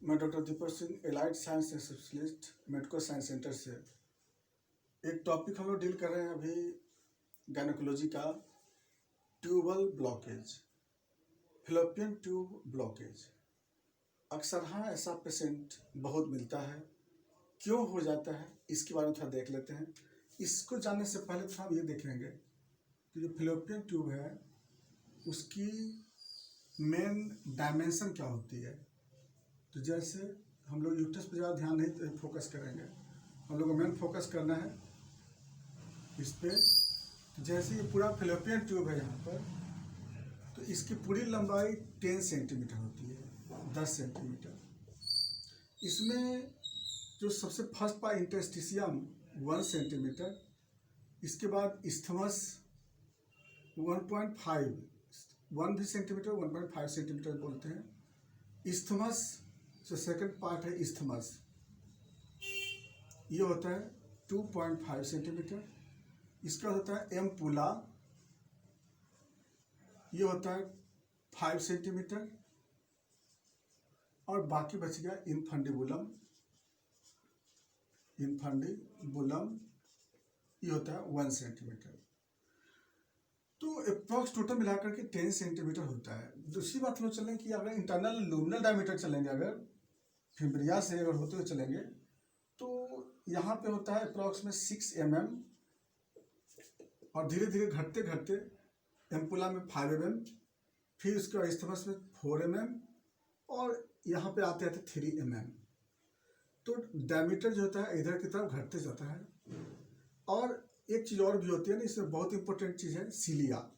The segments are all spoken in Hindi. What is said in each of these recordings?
मैं doctor Deepak Singh allied science specialist medical science centre से एक टॉपिक हम लोग डील कर रहे हैं अभी गायनेकोलॉजी का tubal blockage, fallopian tube blockage. अक्सर हाँ ऐसा पेशेंट बहुत मिलता है, क्यों हो जाता है इसके बारे में थोड़ा देख लेते हैं। इसको जानने से पहले थोड़ा हम ये देखेंगे कि जो फैलोपियन ट्यूब है उसकी मेन डायमेंशन क्या होती है। तो जैसे हम लोग यूट्रस पर ज़्यादा ध्यान नहीं फोकस करेंगे, हम लोग को मेन फोकस करना है इस पर। तो जैसे ये पूरा फैलोपियन ट्यूब है यहाँ पर, तो इसकी पूरी लंबाई 10 सेंटीमीटर होती है, 10 सेंटीमीटर। इसमें जो सबसे फर्स्ट पार्ट इंटरस्टिशियम 1 सेंटीमीटर, इसके बाद इस्थमस 1.5, 1 भी सेंटीमीटर 1.5 सेंटीमीटर बोलते हैं। इस्थमस जो सेकंड पार्ट है इस्थमस, ये होता है 2.5 सेंटीमीटर। इसका होता है एम्पुला, ये होता है 5 सेंटीमीटर। और बाकी बच गया इनफंडिबुलम, इनफंडिबुलम ये होता है 1 सेंटीमीटर। तो अप्रॉक्स टोटल मिलाकर के 10 सेंटीमीटर होता है। दूसरी बात हम लोग चलें कि अगर इंटरनल लुमिनल डायमीटर चलेंगे, अगर फिब्रिया से अगर होते हुए चलेंगे, तो यहाँ पे होता है अप्रॉक्स में 6 mm, और धीरे धीरे घटते घटते एम्पुला में 5 mm, फिर उसके बाद इस्थमस में 4 mm, और यहाँ पे आते आते 3 mm। तो डायमीटर जो होता है इधर की तरफ घटते जाता है। और एक चीज़ और भी होती है ना, इसमें बहुत इंपॉर्टेंट चीज़ है सीलिया।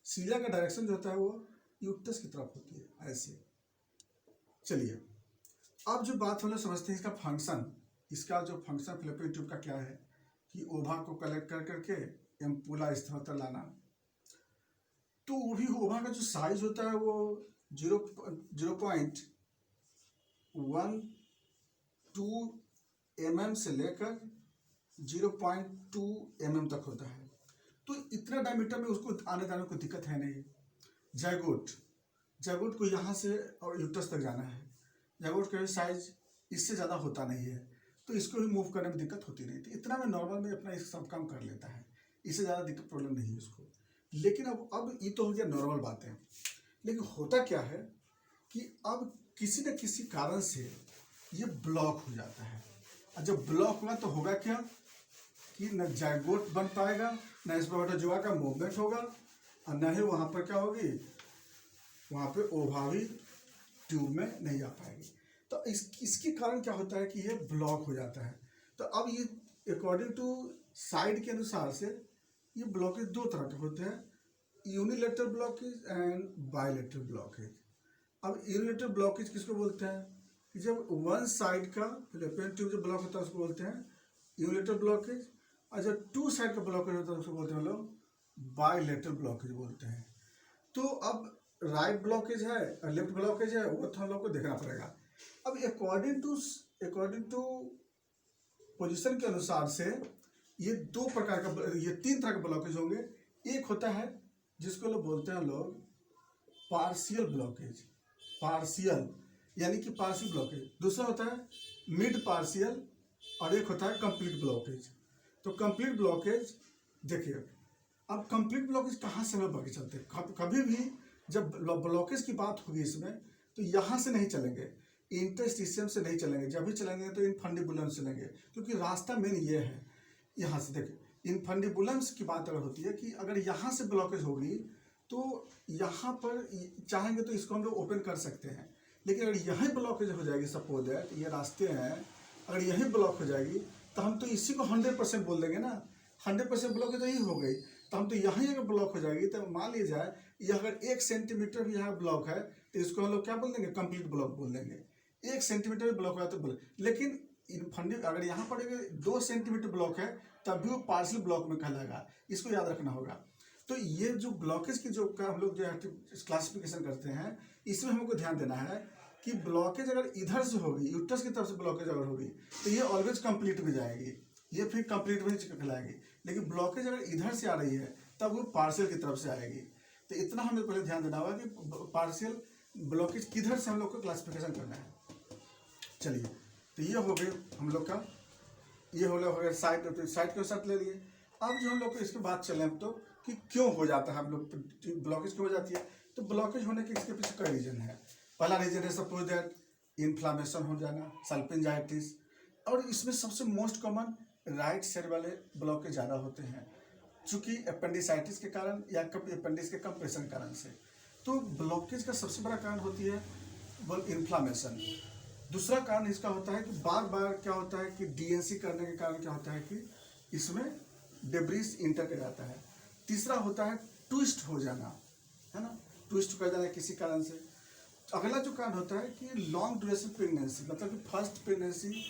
सीलिया का डायरेक्शन जो होता है वो यूट्रस की तरफ होती है, ऐसे। चलिए अब जो बात हम लोग समझते हैं इसका फंक्शन, इसका जो फंक्शन फैलोपियन ट्यूब का क्या है कि ओवा को कलेक्ट कर करके एम्पुला इस्थमस तक लाना। तो वो भी ओवा का जो साइज होता है वो 0.12 mm से लेकर 0.2 mm तक होता है। तो इतना डायमीटर में उसको आने जाने को दिक्कत है नहीं। जाइगोट को यहाँ से और यूट्रस तक जाना है, जाइगोट का साइज इससे ज़्यादा होता नहीं है, तो इसको भी मूव करने में दिक्कत होती नहीं थी। इतना में नॉर्मल में अपना सब काम कर लेता है, इससे ज़्यादा दिक्कत प्रॉब्लम नहीं है उसको। लेकिन अब ये तो हो गया नॉर्मल बातें, लेकिन होता क्या है कि अब किसी न किसी कारण से ये ब्लॉक हो जाता है। और जब ब्लॉक हुआ तो होगा क्या कि न जाइगोट बन पाएगा, न स्पर्मेटोजोआ का मूवमेंट होगा, और न ही वहाँ पर क्या होगी, वहाँ पे ओवा भी ट्यूब में नहीं आ पाएगी। तो इसके कारण क्या होता है कि ये ब्लॉक हो जाता है। तो अब ये अकॉर्डिंग टू साइड के अनुसार से ये ब्लॉकेज दो तरह के होते हैं, unilateral blockage and bilateral blockage. अब यूनिलेटरल ब्लॉकेज किसको बोलते हैं कि जब वन साइड का फैलोपियन ट्यूब जो ब्लॉक होता है उसको बोलते हैं यूनिलेटरल ब्लॉकेज, और जब 2 साइड का ब्लॉकेज होता है उसको बोलते हैं लोग बायलेटरल ब्लॉकेज बोलते हैं। तो अब राइट ब्लॉकेज है और लेफ्ट ब्लॉकेज है, वो तो हम लोग को देखना पड़ेगा। अब अकॉर्डिंग टू पोजीशन के अनुसार से ये 2 प्रकार का, ये 3 तरह के ब्लॉकेज होंगे। एक होता है जिसको लोग बोलते हैं लोग पार्शियल ब्लॉकेज, पार्शियल यानी कि पार्शियल ब्लॉकेज। दूसरा होता है मिड पार्शियल, और एक होता है कंप्लीट ब्लॉकेज। तो कंप्लीट ब्लॉकेज देखिए, अब कंप्लीट ब्लॉकेज कहाँ से हम बाकी चलते हैं। कभी भी जब ब्लॉकेज की बात होगी इसमें, तो यहाँ से नहीं चलेंगे, इंटरस्टिशियम से नहीं चलेंगे। जब भी चलेंगे तो इनफंडिबुलम से चलेंगे, क्योंकि रास्ता मेन ये है। यहाँ से देखिए इनफंडिबुलम्स की बात अगर होती है कि अगर यहाँ से ब्लॉकेज होगी तो यहाँ पर चाहेंगे तो इसको हम लोग ओपन कर सकते हैं। लेकिन अगर यहीं ब्लॉकेज हो जाएगी, सपोज दैट ये रास्ते हैं, अगर यहीं ब्लॉक हो जाएगी तो हम तो इसी को 100% बोल देंगे ना, 100% ब्लॉकेज तो यही हो गई। तो हम तो यहीं अगर ब्लॉक हो जाएगी तो मान लीजिए जाए ये अगर 1 सेंटीमीटर भी यहाँ ब्लॉक है तो इसको हम लोग क्या बोल देंगे, कंप्लीट ब्लॉक बोल देंगे। 1 सेंटीमीटर भी ब्लॉक हुआ तो बोले, लेकिन अगर यहाँ पर 2 सेंटीमीटर ब्लॉक है तब भी वो पार्शियल ब्लॉक में कहलाएगा, इसको याद रखना होगा। तो ये जो ब्लॉकेज की जो का हम लोग जो क्लासिफिकेशन करते हैं, इसमें हमको ध्यान देना है कि ब्लॉकेज अगर इधर से होगी, यूट्रस की तरफ से ब्लॉकेज अगर होगी तो ये ऑलवेज कंप्लीट में जाएगी, ये फिर कंप्लीट में कहलाएगी। लेकिन ब्लॉकेज अगर इधर से आ रही है तब वो पार्शियल की तरफ से आएगी। तो इतना हमें पहले ध्यान देना होगा कि पार्शियल ब्लॉकेज किधर से हम लोग को क्लासिफिकेशन करना है। चलिए, तो ये हो गए हम लोग का, ये हो गया साइड, साइड के साथ ले लिए। अब जो हम लोग को इसके बाद चले हम तो कि क्यों हो जाता है, हम लोग ब्लॉकेज क्यों हो जाती है। तो ब्लॉकेज होने के इसके पीछे कई रीजन है। पहला रीजन है सपोज दैट इन्फ्लामेशन हो जाना, सल्पिंजाइटिस, और इसमें सबसे मोस्ट कॉमन राइट साइड वाले ब्लॉकेज ज़्यादा होते हैं, चूँकि अपेंडिसाइटिस के कारण या अपेंडिक्स के कंप्रेशन के कारण से। तो ब्लॉकेज का सबसे बड़ा कारण होती है इन्फ्लामेशन। दूसरा कारण इसका होता है कि बार बार क्या होता है कि डीएनसी करने के कारण क्या होता है कि इसमें डेब्रिस इंटर कर जाता है। तीसरा होता है ट्विस्ट हो जाना, है ना, ट्विस्ट कर जाना किसी कारण से। अगला जो कारण होता है कि लॉन्ग ड्यूरेशन प्रेगनेंसी, मतलब कि फर्स्ट प्रेगनेंसी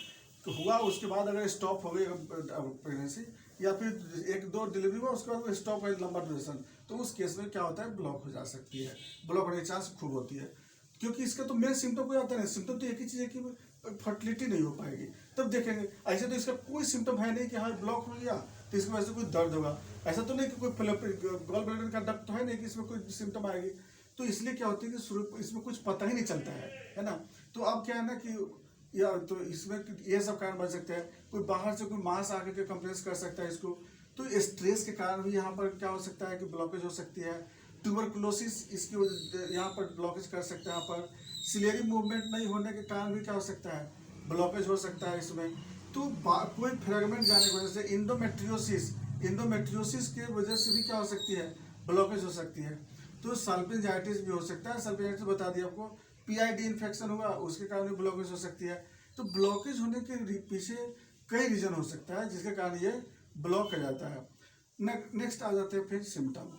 हुआ उसके बाद अगर स्टॉप हो गई प्रेगनेंसी, या फिर 1-2 डिलीवरी हुआ उसके बाद स्टॉप हो लंबा ड्यूरेशन, तो उस केस में क्या होता है ब्लॉक हो जा सकती है। ब्लॉक होने की चांस खूब होती है, क्योंकि इसका तो मेन सिम्टम कोई आता नहीं। सिम्टम तो एक ही चीज़ है कि फर्टिलिटी नहीं हो पाएगी। तब देखेंगे ऐसे तो इसका कोई सिम्टम है नहीं कि हाँ ब्लॉक हो गया तो इसकी वजह से कोई दर्द होगा, ऐसा तो नहीं कि कोई गॉल ब्लैडर का डक्ट तो है नहीं कि इसमें कोई सिम्टम आएगी। तो इसलिए क्या होती है कि शुरू इसमें कुछ पता ही नहीं चलता है ना। तो अब क्या है ना कि या तो इसमें ये सब कारण बन सकते हैं। कोई बाहर से कोई मांस आकर के कंप्रेस कर सकता है इसको, तो स्ट्रेस के कारण भी यहाँ पर क्या हो सकता है कि ब्लॉकेज हो सकती है। ट्यूबरकुलोसिस इसकी यहाँ पर ब्लॉकेज कर सकता है। यहाँ पर सिलेरी मूवमेंट नहीं होने के कारण भी क्या हो सकता है ब्लॉकेज हो सकता है इसमें। तो कोई फ्रेगमेंट जाने की वजह से इंडोमेट्रियोसिस के वजह से भी क्या हो सकती है ब्लॉकेज हो सकती है। तो सल्पिंजाइटिस भी हो सकता है। सल्पिंजाइटिस बता दिया आपको, पीआईडी इन्फेक्शन हुआ उसके कारण भी ब्लॉकेज हो सकती है। तो ब्लॉकेज होने के पीछे कई रीजन हो सकता है जिसके कारण ये ब्लॉक हो जाता है। नेक्स्ट आ जाते हैं फिर सिम्टम।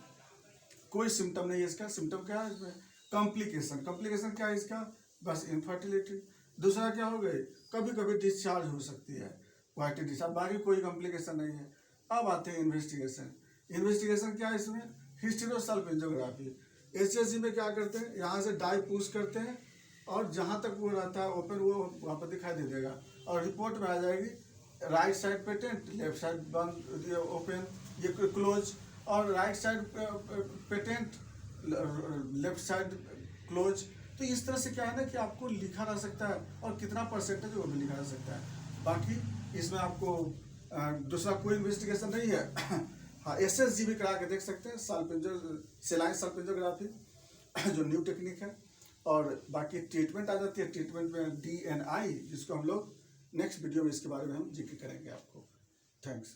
कोई सिम्टम नहीं है इसका। सिम्टम क्या है इसमें? कॉम्प्लिकेशन क्या है इसका? बस इनफर्टिलिटी। दूसरा क्या हो गई, कभी कभी डिस्चार्ज हो सकती है, वाइटी डिस्चार्ज, बाकी कोई कॉम्प्लिकेशन नहीं है। अब आते हैं इन्वेस्टिगेशन क्या है इसमें? हिस्टेरोसल्फिंजोग्राफी। एचएसजी में क्या करते हैं, यहाँ से डाई पुश करते हैं और जहाँ तक वो रहता है ओपन वो वहाँ पर दिखाई दे देगा और रिपोर्ट में आ जाएगी right side patent, left side बंद ओपन, ये क्लोज, और right side patent, left side close. तो इस तरह से क्या है ना कि आपको लिखा रह सकता है और कितना परसेंटेज वो भी लिखा रह सकता है। बाकी इसमें आपको दूसरा कोई इन्वेस्टिगेशन नहीं है। हाँ, एसएसजी भी करा के देख सकते हैं, सेलाइन सल्फिंजोग्राफी जो न्यू टेक्निक है। और बाकी ट्रीटमेंट आ जाती है। ट्रीटमेंट में DNI, जिसको हम लोग नेक्स्ट वीडियो में इसके बारे में हम जिक्र करेंगे आपको। थैंक्स।